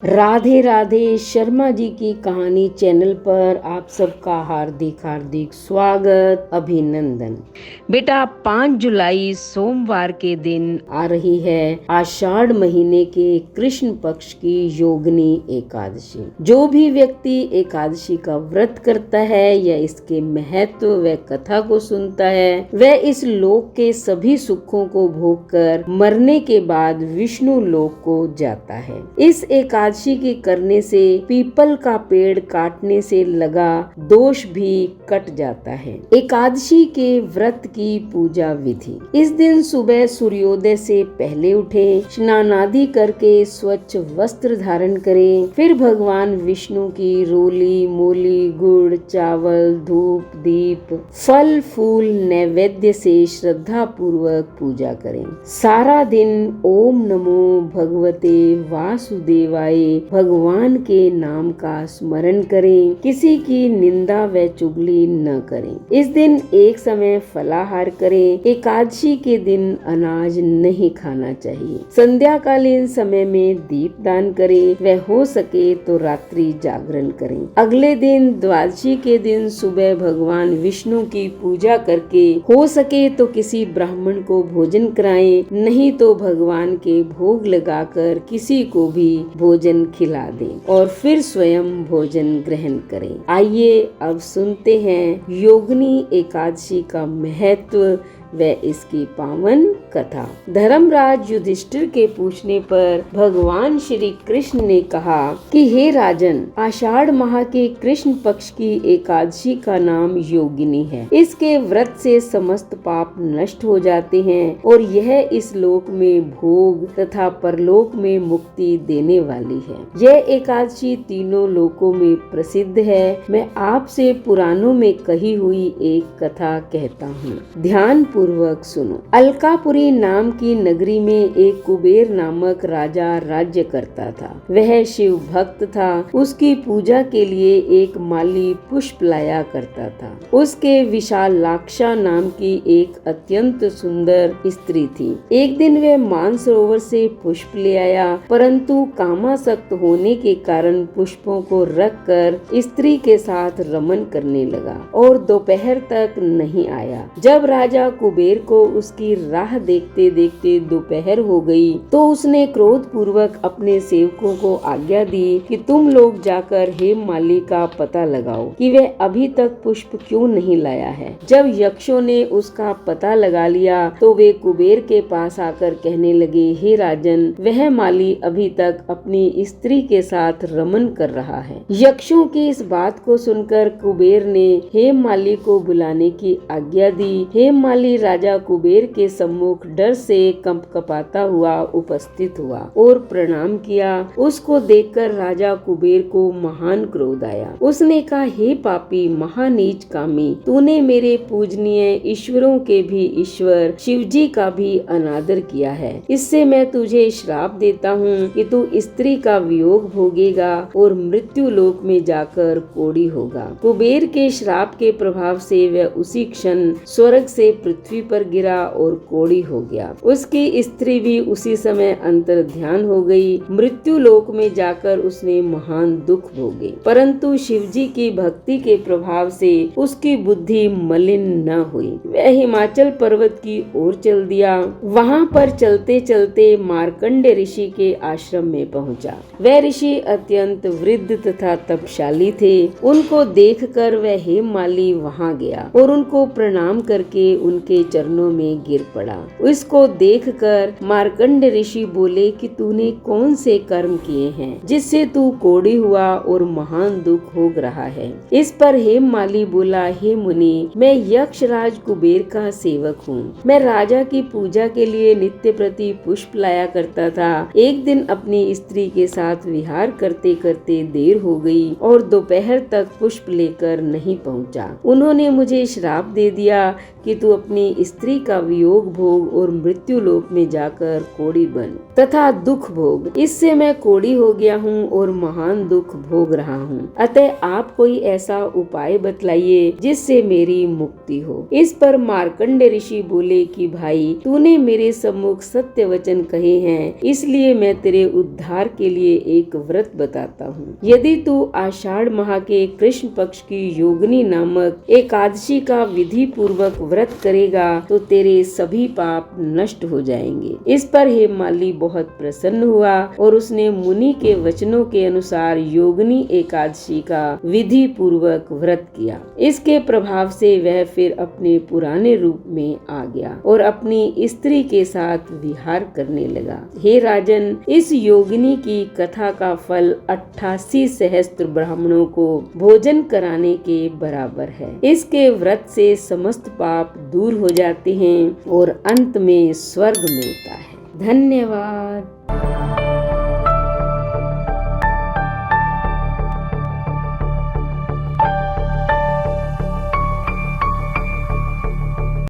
राधे राधे। शर्मा जी की कहानी चैनल पर आप सबका हार्दिक हार्दिक स्वागत, अभिनंदन। बेटा 5 जुलाई सोमवार के दिन आ रही है आषाढ़ महीने के कृष्ण पक्ष की योगिनी एकादशी। जो भी व्यक्ति एकादशी का व्रत करता है या इसके महत्व व कथा को सुनता है, वह इस लोक के सभी सुखों को भोगकर मरने के बाद विष्णु लोक को जाता है। इस एकादशी के करने से पीपल का पेड़ काटने से लगा दोष भी कट जाता है। एकादशी के व्रत की पूजा विधि। इस दिन सुबह सूर्योदय से पहले उठें, स्नान आदि करके स्वच्छ वस्त्र धारण करें, फिर भगवान विष्णु की रोली मोली गुड़ चावल धूप दीप फल फूल नैवेद्य से श्रद्धा पूर्वक पूजा करें। सारा दिन ओम नमो भगवते वासुदेवाय भगवान के नाम का स्मरण करें। किसी की निंदा व चुगली न करें। इस दिन एक समय फलाहार करें। एकादशी के दिन अनाज नहीं खाना चाहिए। संध्याकालीन समय में दीप दान करें व हो सके तो रात्रि जागरण करें। अगले दिन द्वादशी के दिन सुबह भगवान विष्णु की पूजा करके हो सके तो किसी ब्राह्मण को भोजन कराएं, नहीं तो भगवान के भोग लगाकर किसी को भी भोजन खिला दें और फिर स्वयं भोजन ग्रहण करें। आइए अब सुनते हैं योगिनी एकादशी का महत्व व इसकी पावन कथा। धर्मराज युधिष्ठिर के पूछने पर भगवान श्री कृष्ण ने कहा कि हे राजन, आषाढ़ माह के कृष्ण पक्ष की एकादशी का नाम योगिनी है। इसके व्रत से समस्त पाप नष्ट हो जाते हैं और यह इस लोक में भोग तथा परलोक में मुक्ति देने वाली है। यह एकादशी तीनों लोकों में प्रसिद्ध है। मैं आपसे पुराणों में कही हुई एक कथा कहता हूँ, ध्यान पूर्वक सुनो। अलकापुरी नाम की नगरी में एक कुबेर नामक राजा राज्य करता था। वह शिव भक्त था। उसकी पूजा के लिए एक माली पुष्प लाया करता था। उसके विशालाक्षा नाम की एक अत्यंत सुंदर स्त्री थी। एक दिन वह मानसरोवर से पुष्प ले आया, परंतु कामासक्त होने के कारण पुष्पों को रखकर स्त्री के साथ रमन करने लगा और दोपहर तक नहीं आया। जब राजा कुबेर को उसकी राह देखते देखते दोपहर हो गई तो उसने क्रोध पूर्वक अपने सेवकों को आज्ञा दी कि तुम लोग जाकर हेममाली का पता लगाओ कि वह अभी तक पुष्प क्यों नहीं लाया है। जब यक्षों ने उसका पता लगा लिया तो वे कुबेर के पास आकर कहने लगे, हे राजन, वह माली अभी तक अपनी स्त्री के साथ रमन कर रहा है। यक्षों की इस बात को सुनकर कुबेर ने हेममाली को बुलाने की आज्ञा दी। हेममाली राजा कुबेर के सम्मुख डर से कंपकपाता हुआ उपस्थित हुआ और प्रणाम किया। उसको देखकर राजा कुबेर को महान क्रोध आया। उसने कहा, हे पापी महानीच कामी, तूने मेरे पूजनीय ईश्वरों के भी ईश्वर शिवजी का भी अनादर किया है। इससे मैं तुझे श्राप देता हूँ कि तू स्त्री का वियोग भोगेगा और मृत्यु लोक में जाकर कोढ़ी होगा। कुबेर के श्राप के प्रभाव से वह उसी क्षण स्वर्ग से पृथ्वी पर गिरा और कोढ़ी हो गया। उसकी स्त्री भी उसी समय अंतर ध्यान हो गई। मृत्यु लोक में जाकर उसने महान दुख भोगे, परंतु शिवजी की भक्ति के प्रभाव से उसकी बुद्धि मलिन न हुई। वह हिमाचल पर्वत की ओर चल दिया। वहाँ पर चलते चलते मार्कंडे ऋषि के आश्रम में पहुँचा। वह ऋषि अत्यंत वृद्ध तथा तपशाली थे। उनको देखकर वह हेममाली वहाँ गया और उनको प्रणाम करके उनके चरणों में गिर पड़ा। उसको देखकर मार्कंडे ऋषि बोले कि तूने कौन से कर्म किए हैं जिससे तू कोढ़ी हुआ और महान दुख भोग रहा है। इस पर हेममाली बोला, हे मुनि, मैं यक्षराज कुबेर का सेवक हूँ। मैं राजा की पूजा के लिए नित्य प्रति पुष्प लाया करता था। एक दिन अपनी स्त्री के साथ विहार करते करते देर हो गई और दोपहर तक पुष्प लेकर नहीं पहुँचा। उन्होंने मुझे श्राप दे दिया कि कि तू अपनी स्त्री का वियोग भोग और मृत्यु लोक में जाकर कोढ़ी बन तथा दुख भोग। इससे मैं कोढ़ी हो गया हूँ और महान दुख भोग रहा हूँ। अतः आप कोई ऐसा उपाय बतलाइए जिससे मेरी मुक्ति हो। इस पर मार्कंडे ऋषि बोले कि भाई, तूने मेरे सम्मुख सत्य वचन कहे हैं, इसलिए मैं तेरे उद्धार के लिए एक व्रत बताता हूँ। यदि तू आषाढ़ माह के कृष्ण पक्ष की योगिनी नामक एकादशी का विधि पूर्वक व्रत करेगा तो तेरे सभी पाप नष्ट हो जाएंगे। इस पर हेममाली बहुत प्रसन्न हुआ और उसने मुनि के वचनों के अनुसार योगिनी एकादशी का विधि पूर्वक व्रत किया। इसके प्रभाव से वह फिर अपने पुराने रूप में आ गया और अपनी स्त्री के साथ विहार करने लगा। हे राजन, इस योगिनी की कथा का फल 88 सहस्त्र ब्राह्मणों को भोजन कराने के बराबर है। इसके व्रत से समस्त पाप दूर हो जाते हैं और अंत में स्वर्ग मिलता है। धन्यवाद।